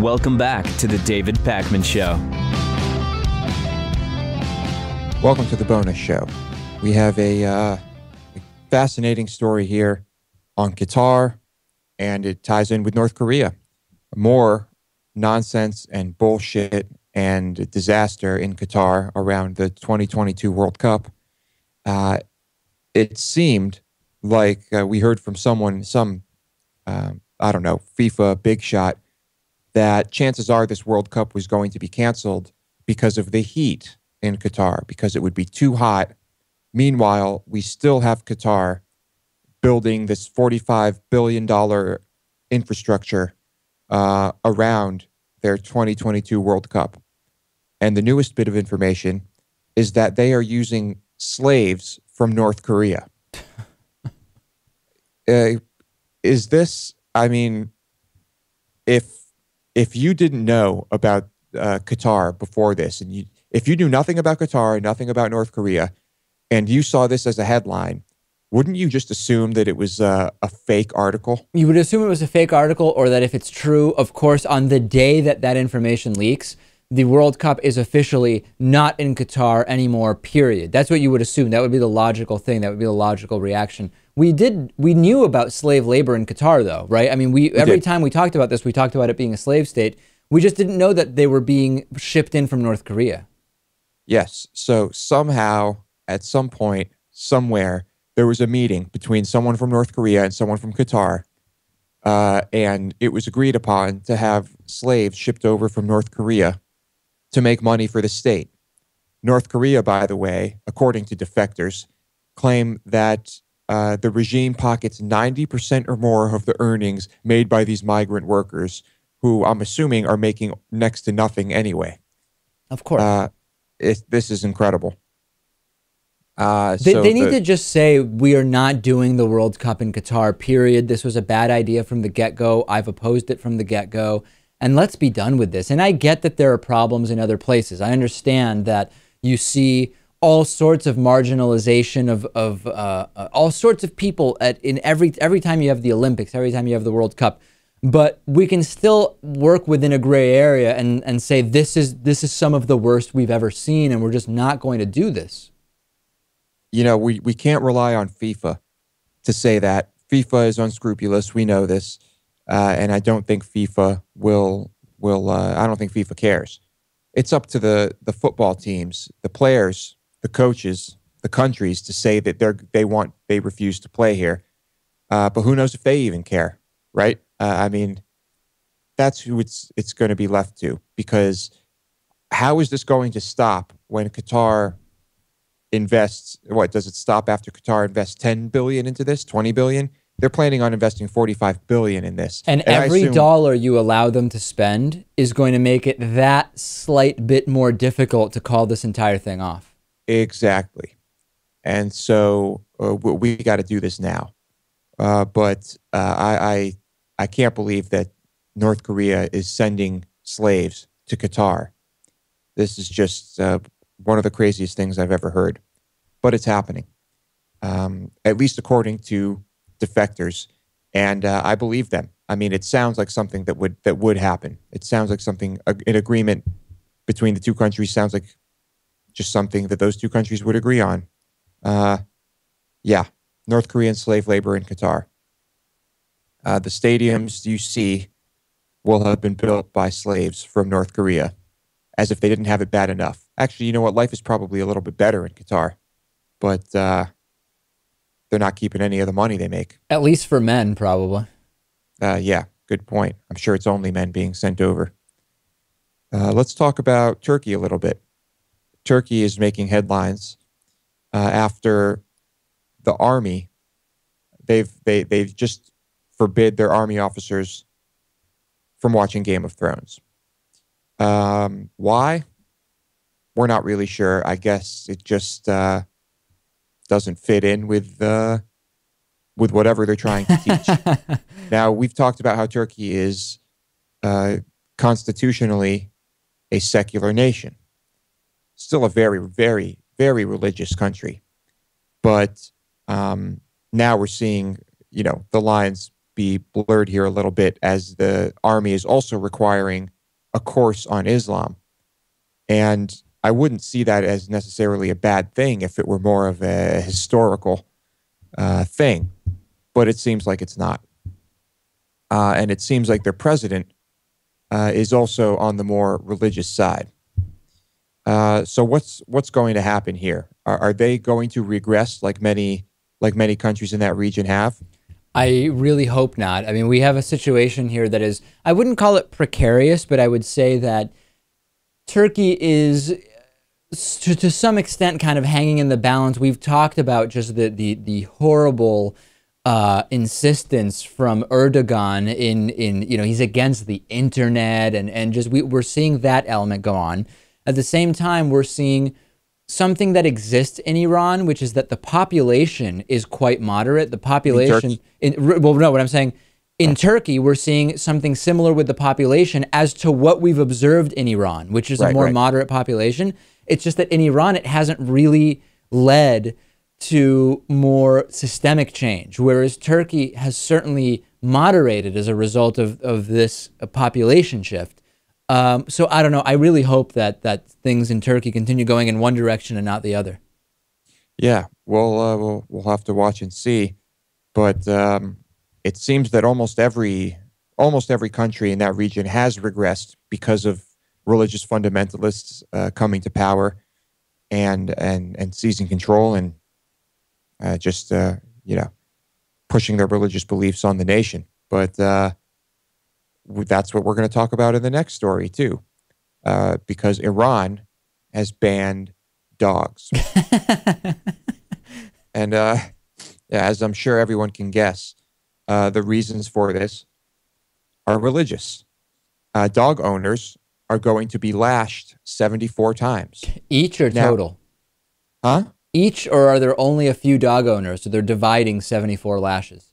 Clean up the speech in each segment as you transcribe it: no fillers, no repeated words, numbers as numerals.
Welcome back to the David Pakman Show. Welcome to the bonus show. We have a fascinating story here on Qatar, and it ties in with North Korea. More nonsense and bullshit and disaster in Qatar around the 2022 World Cup. It seemed like we heard from I don't know, FIFA big shot, that chances are this World Cup was going to be canceled because of the heat in Qatar, because it would be too hot. Meanwhile, we still have Qatar building this $45 billion infrastructure around their 2022 World Cup. And the newest bit of information is that they are using slaves from North Korea. Is this, I mean, if you didn't know about Qatar before this, and if you knew nothing about Qatar, nothing about North Korea, and you saw this as a headline, wouldn't you just assume that it was a fake article? You would assume it was a fake article, or that if it's true, of course, on the day that information leaks, the World Cup is officially not in Qatar anymore, period. That's what you would assume. That would be the logical thing. That would be the logical reaction. We knew about slave labor in Qatar, though, right? I mean, every time we talked about this, we talked about it being a slave state. We just didn't know that they were being shipped in from North Korea. Yes. So somehow, at some point, somewhere, there was a meeting between someone from North Korea and someone from Qatar, and it was agreed upon to have slaves shipped over from North Korea to make money for the state. North Korea, by the way, according to defectors, claim that the regime pockets 90% or more of the earnings made by these migrant workers, who I'm assuming are making next to nothing anyway. Of course. This is incredible. They need to just say, we are not doing the World Cup in Qatar, period. This was a bad idea from the get-go. I've opposed it from the get-go. And let's be done with this. And I get that there are problems in other places. I understand that you see all sorts of marginalization of all sorts of people every time you have the Olympics, every time you have the World Cup. But we can still work within a gray area and say this is some of the worst we've ever seen, and we're just not going to do this. You know, we can't rely on FIFA to say that. FIFA is unscrupulous. We know this. And I don't think FIFA I don't think FIFA cares. It's up to the football teams, the players, the coaches, the countries to say that they refuse to play here. But who knows if they even care, right? I mean, that's who it's going to be left to, because how is this going to stop when Qatar invests? What does it stop after Qatar invests 10 billion into this, 20 billion? They're planning on investing 45 billion in this. And every dollar you allow them to spend is going to make it that slight bit more difficult to call this entire thing off. Exactly. And so we got to do this now. But I can't believe that North Korea is sending slaves to Qatar. This is just one of the craziest things I've ever heard. But it's happening, at least according to defectors, and I believe them. I mean, it sounds like something that would happen. It sounds like something, an agreement between the two countries sounds like just something that those two countries would agree on. Yeah, North Korean slave labor in Qatar. The stadiums you see will have been built by slaves from North Korea, as if they didn't have it bad enough. Actually, you know what? Life is probably a little bit better in Qatar, but they're not keeping any of the money they make. At least for men, probably. Yeah, good point. I'm sure it's only men being sent over. Let's talk about Turkey a little bit. Turkey is making headlines after the army. They've just forbid their army officers from watching Game of Thrones. Why? We're not really sure. I guess it just doesn't fit in with whatever they're trying to teach. Now, we've talked about how Turkey is constitutionally a secular nation. Still a very, very, very religious country. But now we're seeing, the lines be blurred here a little bit, as the army is also requiring a course on Islam. And I wouldn't see that as necessarily a bad thing if it were more of a historical thing, but it seems like it's not. And it seems like their president is also on the more religious side. So what's going to happen here? Are they going to regress like many countries in that region have? I really hope not. I mean, we have a situation here that is, I wouldn't call it precarious, but I would say that Turkey is to some extent kind of hanging in the balance. We've talked about just the horrible insistence from Erdogan in he's against the internet and just we're seeing that element go on. At the same time, we're seeing something that exists in Iran, which is that the population is quite moderate. The population, what I'm saying, in Turkey, we're seeing something similar with the population as to what we've observed in Iran, which is a more moderate population. It's just that in Iran, it hasn't really led to more systemic change, whereas Turkey has certainly moderated as a result of this population shift. So I don't know. I really hope that things in Turkey continue going in one direction and not the other. Yeah, we'll have to watch and see. But it seems that almost every country in that region has regressed because of religious fundamentalists coming to power and seizing control and just pushing their religious beliefs on the nation. But that's what we're going to talk about in the next story too, because Iran has banned dogs, and as I'm sure everyone can guess, the reasons for this are religious. Dog owners are going to be lashed 74 times. Each or total? Huh? Each, or are there only a few dog owners, so they're dividing 74 lashes?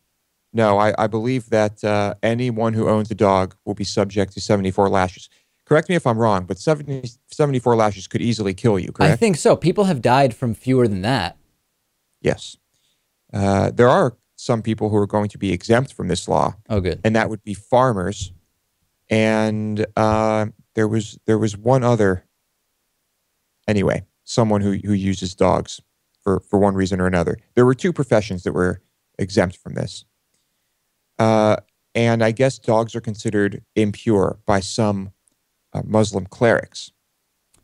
No, I believe that anyone who owns a dog will be subject to 74 lashes. Correct me if I'm wrong, but 74 lashes could easily kill you, correct? I think so. People have died from fewer than that. Yes. There are some people who are going to be exempt from this law. Oh, good. And that would be farmers. And there was one other, anyway, someone who uses dogs for one reason or another. There were two professions that were exempt from this. And I guess dogs are considered impure by some Muslim clerics.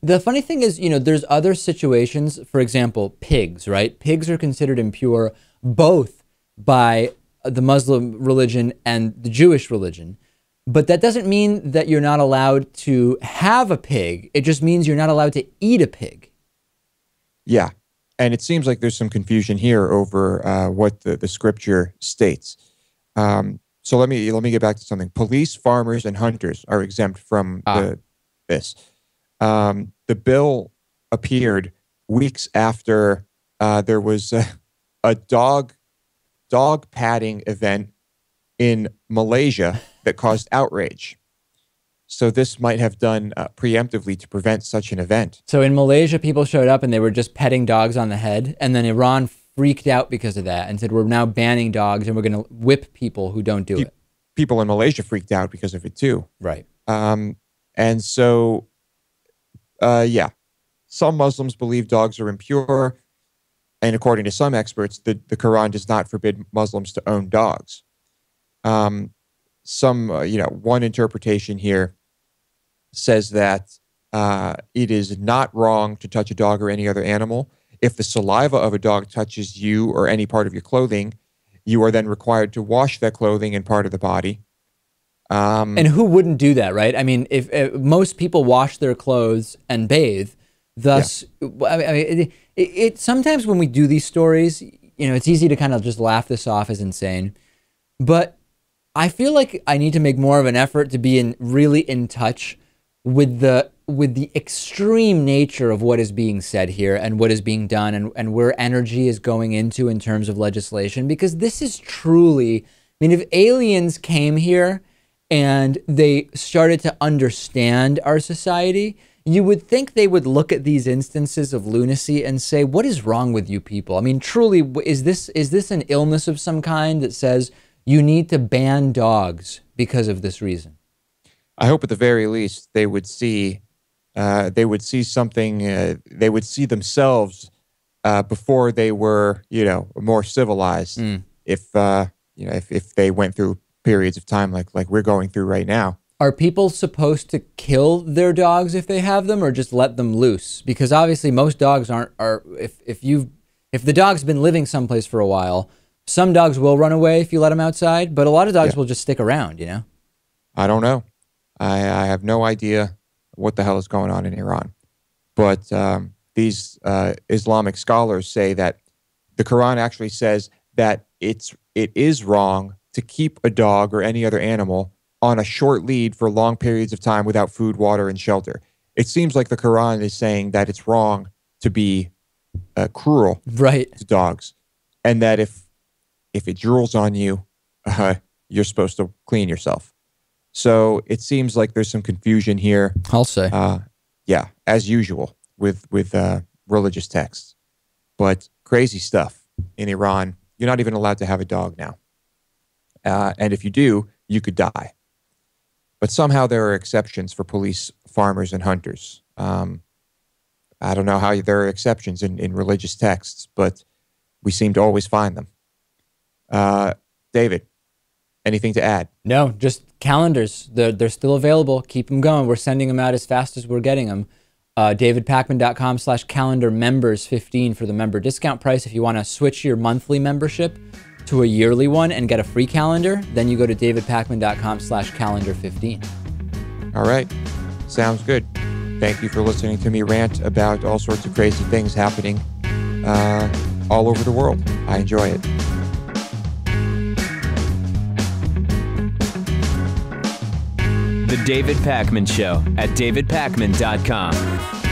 The funny thing is, there's other situations, for example, pigs, right? Pigs are considered impure both by the Muslim religion and the Jewish religion. But that doesn't mean that you're not allowed to have a pig. It just means you're not allowed to eat a pig. Yeah. And it seems like there's some confusion here over what the scripture states. So let me get back to something. Police, farmers, and hunters are exempt from this. The bill appeared weeks after there was a dog patting event in Malaysia that caused outrage. So this might have done preemptively to prevent such an event. So in Malaysia, people showed up and they were just petting dogs on the head, and then Iran freaked out because of that and said, we're now banning dogs and we're going to whip people who don't do it. People in Malaysia freaked out because of it too. Right. And so, some Muslims believe dogs are impure. And according to some experts, the Quran does not forbid Muslims to own dogs. One interpretation here says that it is not wrong to touch a dog or any other animal. If the saliva of a dog touches you or any part of your clothing, you are then required to wash that clothing and part of the body. And who wouldn't do that, right? I mean, if most people wash their clothes and bathe, thus, it sometimes when we do these stories, it's easy to kind of just laugh this off as insane. But I feel like I need to make more of an effort to be really in touch with the extreme nature of what is being said here and what is being done and where energy is going into in terms of legislation, because this is truly, if aliens came here and they started to understand our society, you would think they would look at these instances of lunacy and say, what is wrong with you people? Truly, is this an illness of some kind that says you need to ban dogs because of this reason? I hope at the very least they would see something. They would see themselves before they were, more civilized. If if they went through periods of time like we're going through right now. Are people supposed to kill their dogs if they have them, or just let them loose? Because obviously most dogs if the dog's been living someplace for a while, some dogs will run away if you let them outside, but a lot of dogs will just stick around, I don't know. I have no idea what the hell is going on in Iran. But these Islamic scholars say that the Quran actually says that it is wrong to keep a dog or any other animal on a short lead for long periods of time without food, water, and shelter. It seems like the Quran is saying that it's wrong to be cruel to dogs, and that if it drools on you, you're supposed to clean yourself. So it seems like there's some confusion here. I'll say. Yeah, as usual with religious texts. But crazy stuff in Iran. You're not even allowed to have a dog now. And if you do, you could die. But somehow there are exceptions for police, farmers, and hunters. I don't know how there are exceptions in religious texts, but we seem to always find them. David, anything to add? No, just calendars. They're still available. Keep them going. We're sending them out as fast as we're getting them. DavidPakman.com/calendar members 15 for the member discount price. If you want to switch your monthly membership to a yearly one and get a free calendar, then you go to DavidPakman.com/calendar 15. All right. Sounds good. Thank you for listening to me rant about all sorts of crazy things happening all over the world. I enjoy it. The David Pakman Show at davidpakman.com.